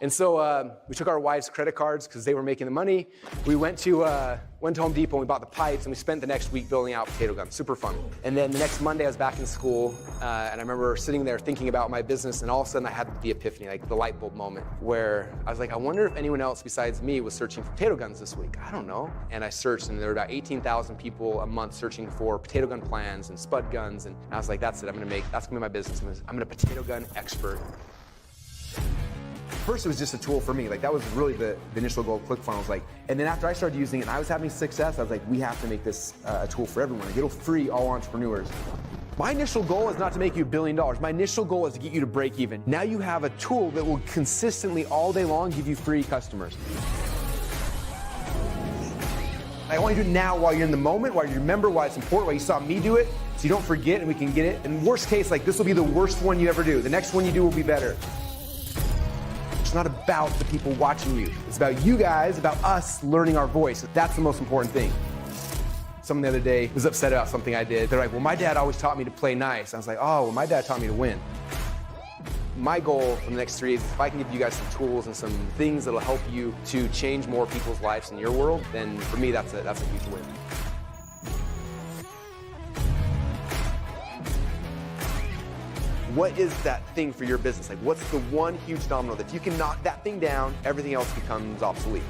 And so we took our wives' credit cards because they were making the money. We went to Home Depot and we bought the pipes, and we spent the next week building out potato guns. Super fun. And then the next Monday I was back in school, and I remember sitting there thinking about my business, and all of a sudden I had the epiphany, like the light bulb moment, where I was like, I wonder if anyone else besides me was searching for potato guns this week. I don't know. And I searched, and there were about 18,000 people a month searching for potato gun plans and spud guns, and I was like, that's it, that's gonna be my business. I'm a potato gun expert. First, it was just a tool for me. Like, that was really the initial goal of ClickFunnels. Like, and then after I started using it and I was having success, I was like, we have to make this a tool for everyone. It'll free all entrepreneurs. My initial goal is not to make you $1 billion. My initial goal is to get you to break even. Now you have a tool that will consistently all day long give you free customers. I want you to do it now while you're in the moment, while you remember why it's important, why you saw me do it, so you don't forget and we can get it. And worst case, like, this will be the worst one you ever do. The next one you do will be better. It's not about the people watching you. It's about you guys, about us learning our voice. That's the most important thing. Someone the other day was upset about something I did. They're like, well, my dad always taught me to play nice. I was like, oh, well, my dad taught me to win. My goal for the next 3 days is if I can give you guys some tools and some things that'll help you to change more people's lives in your world, then for me, that's a huge win. What is that thing for your business? Like, what's the one huge domino that if you can knock that thing down, everything else becomes obsolete?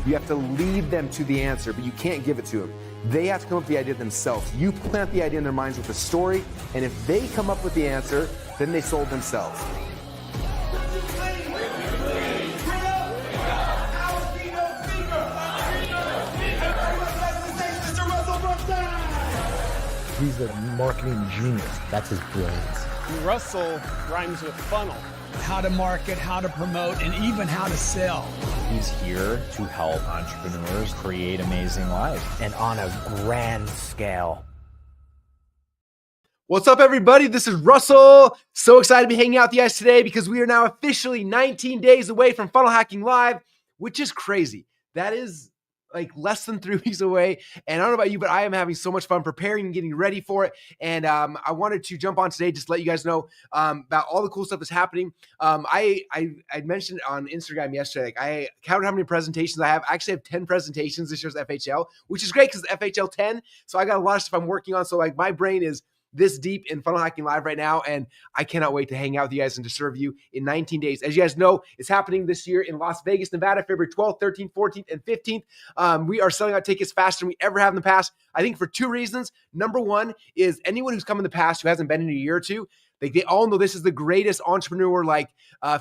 You have to lead them to the answer, but you can't give it to them. They have to come up with the idea themselves. You plant the idea in their minds with a story, and if they come up with the answer, then they sold themselves. He's a marketing genius. That's his brilliance. Russell rhymes with funnel. How to market, how to promote, and even how to sell. He's here to help entrepreneurs create amazing lives. And on a grand scale. What's up, everybody? This is Russell. So excited to be hanging out with you guys today because we are now officially 19 days away from Funnel Hacking Live, which is crazy. That is like less than 3 weeks away. And I don't know about you, but I am having so much fun preparing and getting ready for it. And I wanted to jump on today just to let you guys know about all the cool stuff that's happening. I mentioned on Instagram yesterday, like, I counted how many presentations I have. I actually have 10 presentations this year's FHL, which is great because it's FHL 10. So I got a lot of stuff I'm working on. So like my brain is this deep in Funnel Hacking Live right now, and I cannot wait to hang out with you guys and to serve you in 19 days. As you guys know, it's happening this year in Las Vegas, Nevada, February 12th, 13th, 14th, and 15th. We are selling out tickets faster than we ever have in the past, I think for 2 reasons. Number one is anyone who's come in the past who hasn't been in a year or two, they all know this is the greatest entrepreneur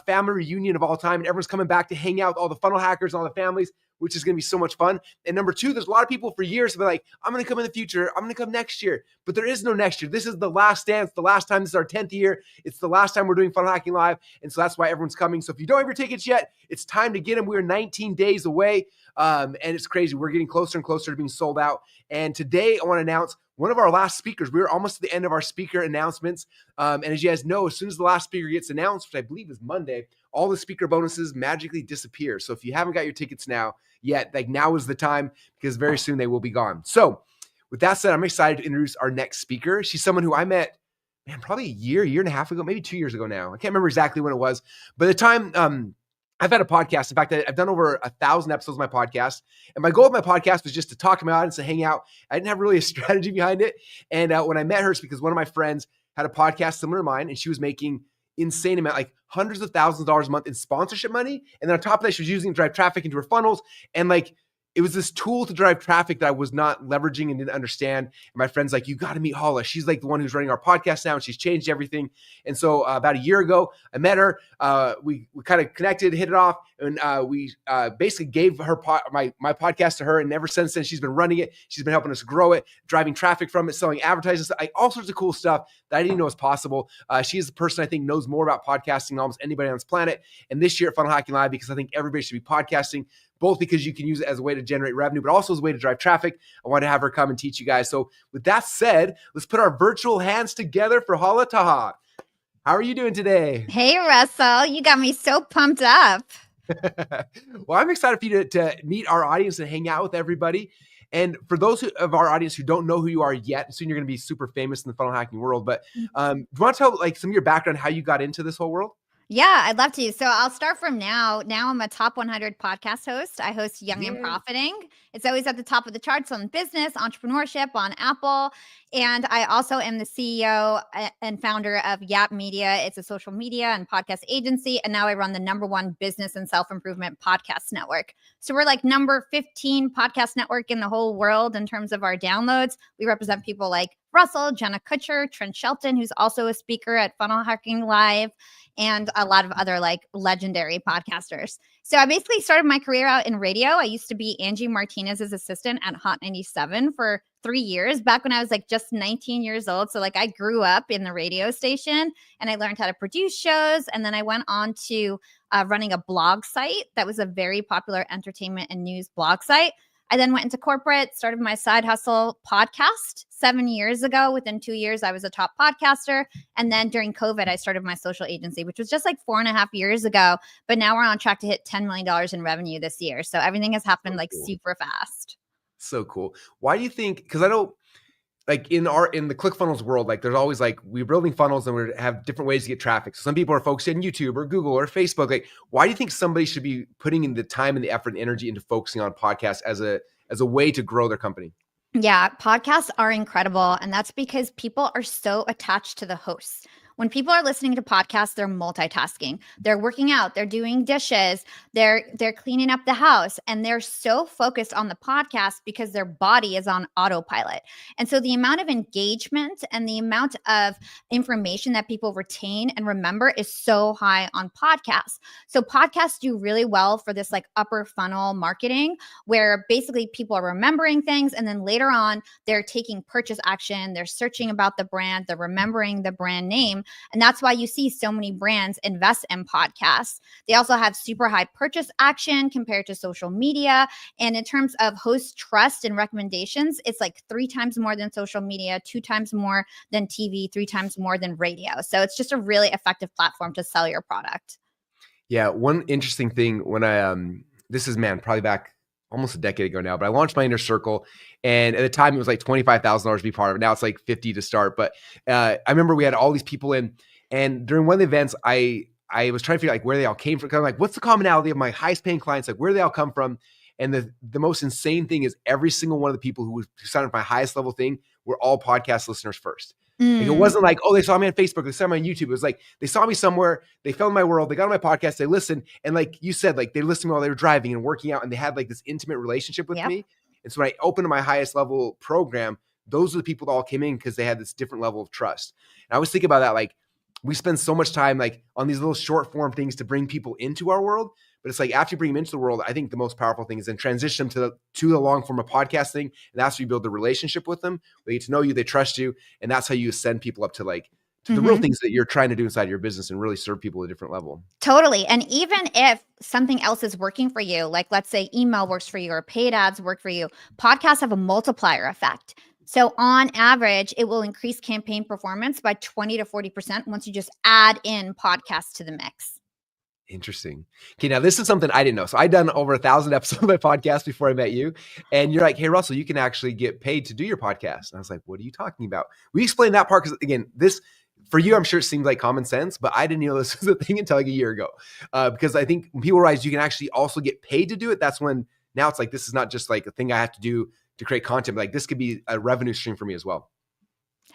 family reunion of all time, and everyone's coming back to hang out with all the funnel hackers and all the families, which is going to be so much fun. And number two, there's a lot of people for years who be like, I'm going to come in the future. I'm going to come next year. But there is no next year. This is the last dance, the last time. This is our 10th year. It's the last time we're doing Funnel Hacking Live. And so that's why everyone's coming. So if you don't have your tickets yet, it's time to get them. We're 19 days away. And it's crazy. We're getting closer and closer to being sold out. And today I want to announce one of our last speakers. We're almost at the end of our speaker announcements. And as you guys know, as soon as the last speaker gets announced, which I believe is Monday, all the speaker bonuses magically disappear. So if you haven't got your tickets now yet, like, now is the time, because very soon they will be gone. So with that said, I'm excited to introduce our next speaker. She's someone who I met, probably a year and a half ago, maybe 2 years ago now. I can't remember exactly when it was. But at the time, I've had a podcast. In fact, I've done over 1,000 episodes of my podcast. And my goal of my podcast was just to talk to my audience, to hang out. I didn't have really a strategy behind it. And when I met her, it's because one of my friends had a podcast similar to mine, and she was making insane amount, like hundreds of thousands of dollars a month in sponsorship money. And then on top of that, she was using it to drive traffic into her funnels. And like, it was this tool to drive traffic that I was not leveraging and didn't understand. And my friend's like, you got to meet Hala. She's like the one who's running our podcast now, and she's changed everything. And so about a year ago, I met her. We kind of connected, hit it off, and we basically gave her my podcast to her. And ever since then, she's been running it. She's been helping us grow it, driving traffic from it, selling advertisements, all sorts of cool stuff that I didn't know was possible. She is the person I think knows more about podcasting than almost anybody on this planet. And this year at Funnel Hacking Live, because I think everybody should be podcasting, both because you can use it as a way to generate revenue, but also as a way to drive traffic. I want to have her come and teach you guys. So with that said, let's put our virtual hands together for Hala Taha. How are you doing today? Hey, Russell, you got me so pumped up. Well, I'm excited for you to meet our audience and hang out with everybody. And for those of our audience who don't know who you are yet, soon you're going to be super famous in the funnel hacking world. But do you want to tell like some of your background, how you got into this whole world? Yeah, I'd love to. So I'll start from now. Now I'm a top 100 podcast host. I host Young and Yeah. Profiting. It's always at the top of the charts on business, entrepreneurship, on Apple. And I also am the CEO and founder of Yap Media. It's a social media and podcast agency. And now I run the #1 business and self-improvement podcast network. So we're like number 15 podcast network in the whole world in terms of our downloads. We represent people like Russell, Jenna Kutcher, Trent Shelton, who's also a speaker at Funnel Hacking Live, and a lot of other like legendary podcasters. So I basically started my career out in radio. I used to be Angie Martinez's assistant at Hot 97 for 3 years, back when I was like just 19 years old. So like I grew up in the radio station and I learned how to produce shows. And then I went on to running a blog site that was a very popular entertainment and news blog site. I then went into corporate, started my side hustle podcast 7 years ago. Within 2 years, I was a top podcaster. And then during COVID, I started my social agency, which was just like 4.5 years ago. But now we're on track to hit $10 million in revenue this year. So everything has happened like super fast. So cool. Why do you think, because I know like in the ClickFunnels world, like there's always like we're building funnels and we have different ways to get traffic. So some people are focused on YouTube or Google or Facebook. Like, why do you think somebody should be putting in the time and the effort and energy into focusing on podcasts as a way to grow their company? Yeah, podcasts are incredible. And that's because people are so attached to the hosts. When people are listening to podcasts, they're multitasking. They're working out, they're doing dishes, they're cleaning up the house, and they're so focused on the podcast because their body is on autopilot. And so the amount of engagement and the amount of information that people retain and remember is so high on podcasts. So podcasts do really well for this like upper funnel marketing where basically people are remembering things and then later on they're taking purchase action, they're searching about the brand, they're remembering the brand name. And that's why you see so many brands invest in podcasts. They also have super high purchase action compared to social media. And in terms of host trust and recommendations, it's like 3 times more than social media, 2 times more than TV, 3 times more than radio. So it's just a really effective platform to sell your product. Yeah. One interesting thing when this is probably back almost a decade ago now, but I launched my inner circle. And at the time it was like $25,000 to be part of it. Now it's like 50 to start. But I remember we had all these people in, and during one of the events, I was trying to figure out like where they all came from. Kind of like, what's the commonality of my highest paying clients? Like where do they all come from? And the most insane thing is every single one of the people who signed up for my highest level thing were all podcast listeners first. Like it wasn't like, oh, they saw me on Facebook, they saw me on YouTube. It was like, they saw me somewhere, they found my world, they got on my podcast, they listened. And like you said, like they listened while they were driving and working out and they had like this intimate relationship with me. And so when I opened my highest level program, those are the people that all came in because they had this different level of trust. And I was thinking about that. Like we spend so much time like on these little short form things to bring people into our world. But it's like after you bring them into the world, I think the most powerful thing is then transition them to the long form of podcasting. And that's where you build the relationship with them. They get to know you, they trust you. And that's how you send people up to the real things that you're trying to do inside your business and really serve people at a different level. Totally. And even if something else is working for you, like let's say email works for you or paid ads work for you, podcasts have a multiplier effect. So on average, it will increase campaign performance by 20 to 40% once you just add in podcasts to the mix. Interesting. Okay, now this is something I didn't know. So I'd done over 1,000 episodes of my podcast before I met you. And you're like, hey, Russell, you can actually get paid to do your podcast. And I was like, what are you talking about? We explained that part because, again, this, for you, I'm sure it seemed like common sense, but I didn't know this was a thing until like a year ago. Because I think when people realize you can actually also get paid to do it, that's when now it's like, this is not just like a thing I have to do to create content, but like this could be a revenue stream for me as well.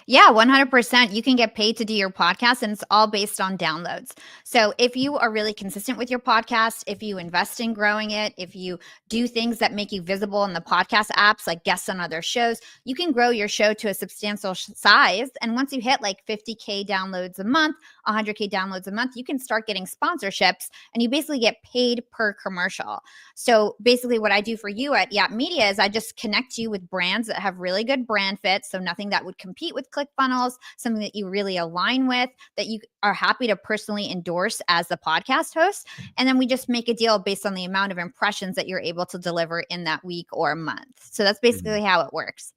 Yeah, 100%. You can get paid to do your podcast and it's all based on downloads. So if you are really consistent with your podcast, if you invest in growing it, if you do things that make you visible in the podcast apps, like guests on other shows, you can grow your show to a substantial size. And once you hit like 50K downloads a month, 100K downloads a month, you can start getting sponsorships and you basically get paid per commercial. So basically what I do for you at Yap Media is I just connect you with brands that have really good brand fits. So nothing that would compete with ClickFunnels, something that you really align with, that you are happy to personally endorse as the podcast host. And then we just make a deal based on the amount of impressions that you're able to deliver in that week or month. So that's basically how it works.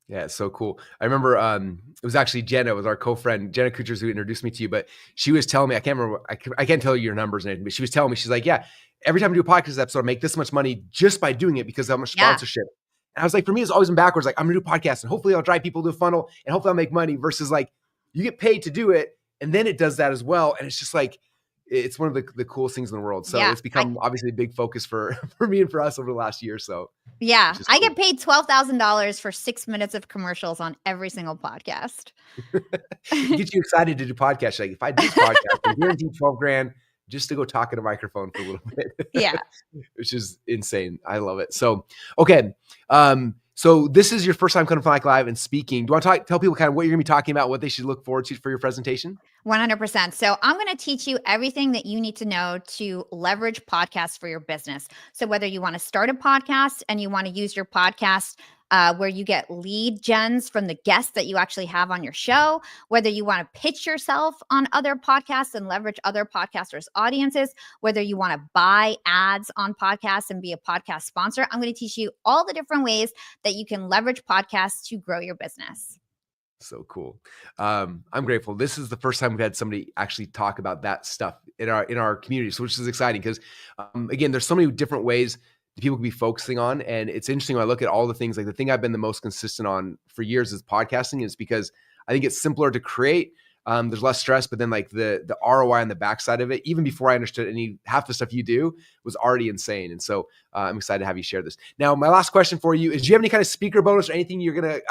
Yeah, it's so cool. I remember it was actually Jenna, was our co-friend, Jenna Kutcher, who introduced me to you, but she was telling me, I can't remember, I can't tell you your numbers and anything, but she was telling me, she's like, yeah, every time I do a podcast episode, I make this much money just by doing it because I'm a sponsorship. And I was like, for me, it's always been backwards. Like, I'm gonna do a podcast and hopefully I'll drive people to a funnel and hopefully I'll make money versus like, you get paid to do it and then it does that as well. And it's just like, it's one of the coolest things in the world. So Yeah, it's become obviously a big focus for me and for us over the last year. So yeah, which is I cool. get paid $12,000 for 6 minutes of commercials on every single podcast. It gets you excited to do podcasts. Like if I do this podcast, I'm guaranteed 12 grand just to go talk in a microphone for a little bit. Yeah. Which is insane. I love it. So, okay. So this is your first time coming to Funnel Hacking Live and speaking. Do you want to tell people kind of what you're going to be talking about, what they should look forward to for your presentation? 100%. So I'm going to teach you everything that you need to know to leverage podcasts for your business. So whether you want to start a podcast and you want to use your podcast where you get lead gens from the guests that you actually have on your show, whether you want to pitch yourself on other podcasts and leverage other podcasters' audiences, whether you want to buy ads on podcasts and be a podcast sponsor, I'm going to teach you all the different ways that you can leverage podcasts to grow your business. So cool. I'm grateful. This is the first time we've had somebody actually talk about that stuff in our community. So which is exciting because again, there's so many different ways that people can be focusing on. And it's interesting when I look at all the things, like the thing I've been the most consistent on for years is podcasting. Is because I think it's simpler to create. There's less stress, but then like the ROI on the backside of it, even before I understood half the stuff you do, was already insane. And so I'm excited to have you share this. Now, my last question for you is: do you have any kind of speaker bonus or anything you can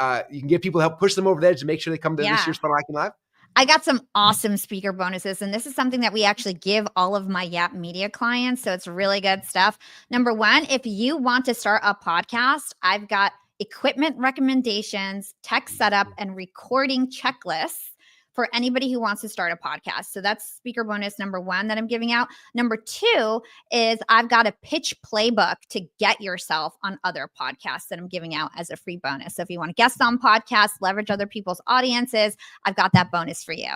give people to help push them over the edge to make sure they come to this year's Funnel Hacking Live? I got some awesome speaker bonuses, and this is something that we actually give all of my Yap Media clients. So it's really good stuff. Number one, if you want to start a podcast, I've got equipment recommendations, tech setup, and recording checklists for anybody who wants to start a podcast. So that's speaker bonus number one that I'm giving out. Number two is I've got a pitch playbook to get yourself on other podcasts that I'm giving out as a free bonus. So if you want to guest on podcasts, leverage other people's audiences, I've got that bonus for you.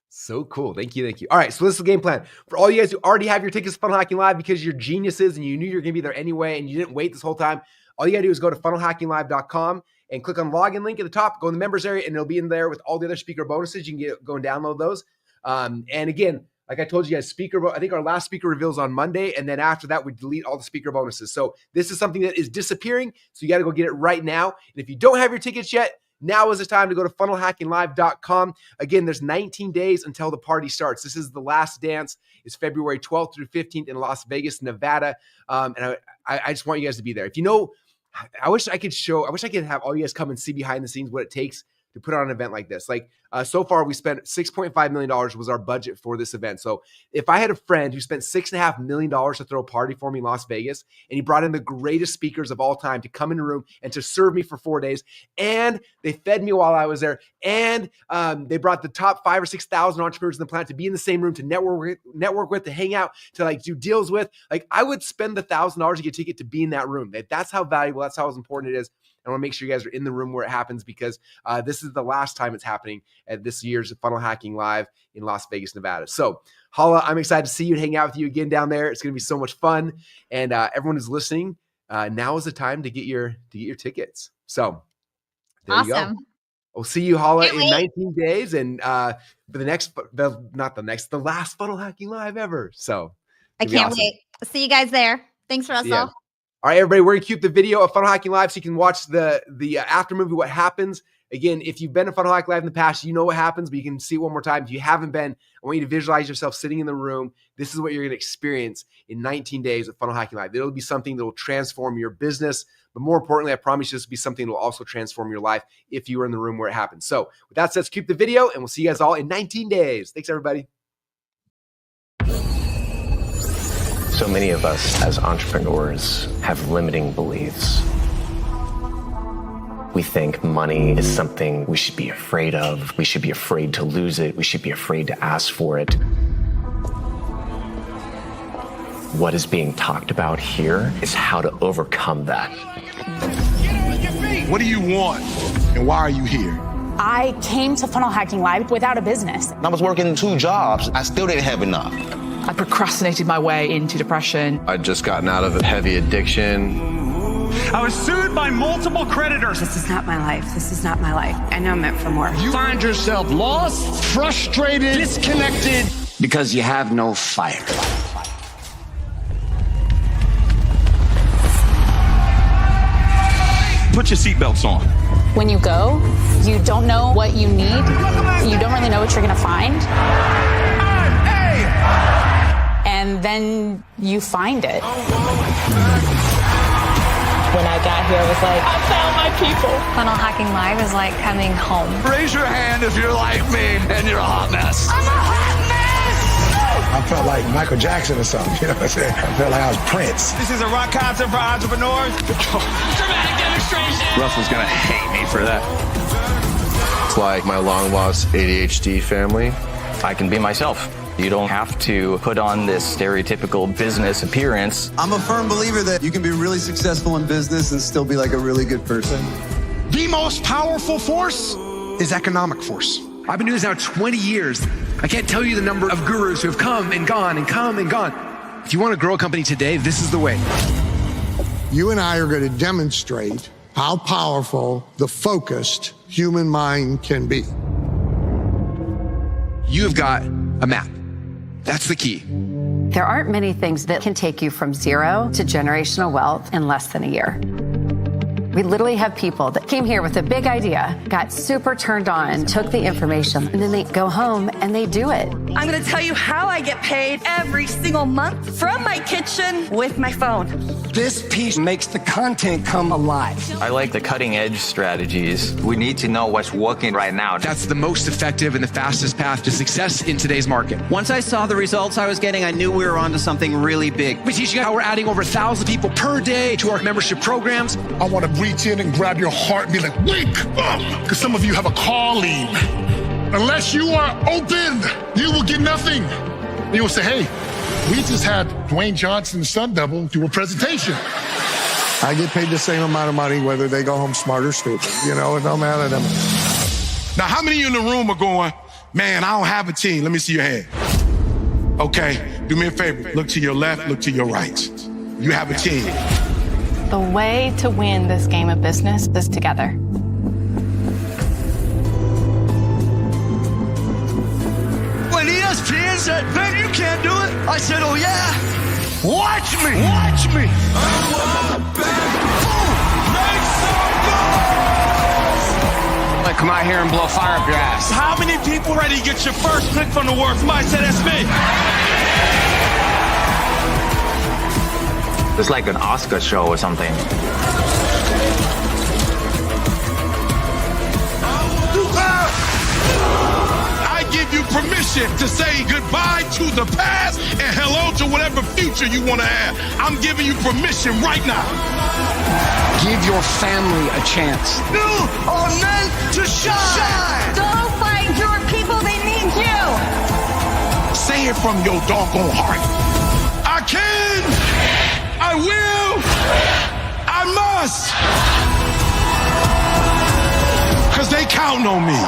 So cool. Thank you. Thank you. All right. So this is the game plan. For all you guys who already have your tickets to Funnel Hacking Live because you're geniuses and you knew you were going to be there anyway and you didn't wait this whole time, all you got to do is go to funnelhackinglive.com and click on login link at the top, go in the members area, and it'll be in there with all the other speaker bonuses. You can go and download those. And again, like I told you guys, I think our last speaker reveals on Monday. And then after that, we delete all the speaker bonuses. So this is something that is disappearing. So you got to go get it right now. And if you don't have your tickets yet, now is the time to go to funnelhackinglive.com. Again, there's 19 days until the party starts. This is the last dance. It's February 12th through 15th in Las Vegas, Nevada. And I just want you guys to be there. If you know, I wish I could have all you guys come and see behind the scenes what it takes to put on an event like this. Like so far we spent $6.5 million was our budget for this event. So if I had a friend who spent $6.5 million to throw a party for me in Las Vegas, and he brought in the greatest speakers of all time to come in the room and to serve me for 4 days, and they fed me while I was there, and they brought the top 5,000 or 6,000 entrepreneurs in the planet to be in the same room to network with, to hang out, to like do deals with, like I would spend the $1,000 to get a ticket to be in that room. That's how valuable, that's how important it is. I want to make sure you guys are in the room where it happens because this is the last time it's happening at this year's Funnel Hacking Live in Las Vegas, Nevada. So Hala, I'm excited to see you and hang out with you again down there. It's going to be so much fun. And everyone who's listening, now is the time to get your tickets. So there you go. We'll see you, Hala, in 19 days and for the last Funnel Hacking Live ever. So I can't wait. See you guys there. Thanks, Russell. Yeah. All right, everybody, we're going to keep the video of Funnel Hacking Live so you can watch the after movie, what happens. Again, if you've been to Funnel Hacking Live in the past, you know what happens, but you can see it one more time. If you haven't been, I want you to visualize yourself sitting in the room. This is what you're going to experience in 19 days of Funnel Hacking Live. It'll be something that will transform your business, but more importantly, I promise you this will be something that will also transform your life if you were in the room where it happens. So with that said, let's keep the video, and we'll see you guys all in 19 days. Thanks, everybody. So many of us as entrepreneurs have limiting beliefs. We think money is something we should be afraid of. We should be afraid to lose it. We should be afraid to ask for it. What is being talked about here is how to overcome that. What do you want and why are you here? I came to Funnel Hacking Live without a business. I was working 2 jobs. I still didn't have enough. I procrastinated my way into depression. I'd just gotten out of a heavy addiction. I was sued by multiple creditors. This is not my life. This is not my life. I know I'm meant for more. You find yourself lost, frustrated, disconnected, because you have no fire. Put your seatbelts on. When you go, you don't know what you need. You don't really know what you're going to find. and you find it. When I got here, I was like, I found my people. Funnel Hacking Live is like coming home. Raise your hand if you're like me and you're a hot mess. I'm a hot mess! I felt like Michael Jackson or something, you know what I'm saying? I felt like I was Prince. This is a rock concert for entrepreneurs. Dramatic demonstration. Russell's gonna hate me for that. It's like my long-lost ADHD family. I can be myself. You don't have to put on this stereotypical business appearance. I'm a firm believer that you can be really successful in business and still be like a really good person. The most powerful force is economic force. I've been doing this now 20 years. I can't tell you the number of gurus who have come and gone and come and gone. If you want to grow a company today, this is the way. You and I are going to demonstrate how powerful the focused human mind can be. You've got a map. That's the key. There aren't many things that can take you from zero to generational wealth in less than a year. We literally have people that came here with a big idea, got super turned on, took the information, and then they go home and they do it. I'm going to tell you how I get paid every single month from my kitchen with my phone. This piece makes the content come alive. I like the cutting edge strategies. We need to know what's working right now. That's the most effective and the fastest path to success in today's market. Once I saw the results I was getting, I knew we were onto something really big. We're teaching how we're adding over 1,000 people per day to our membership programs. I want to reach in and grab your heart and be like, wake up! Because some of you have a calling. Unless you are open, you will get nothing. You will say, hey, we just had Dwayne Johnson's son double do a presentation. I get paid the same amount of money whether they go home smart or stupid. You know, it don't matter to them. Now, how many of you in the room are going, man, I don't have a team? Let me see your hand. Okay, do me a favor. Look to your left, look to your right. You have a team. The way to win this game of business is together. When ESPN said, man, you can't do it, I said, oh yeah, watch me, watch me. Like, come out here and blow fire up your ass. How many people ready to get your first pick from the world? Somebody say that's me. It's like an Oscar show or something. I give you permission to say goodbye to the past and hello to whatever future you want to have. I'm giving you permission right now. Give your family a chance. You are meant to shine. Go find your people, they need you. Say it from your doggone heart. I can. I will. I must. Because they counting on me.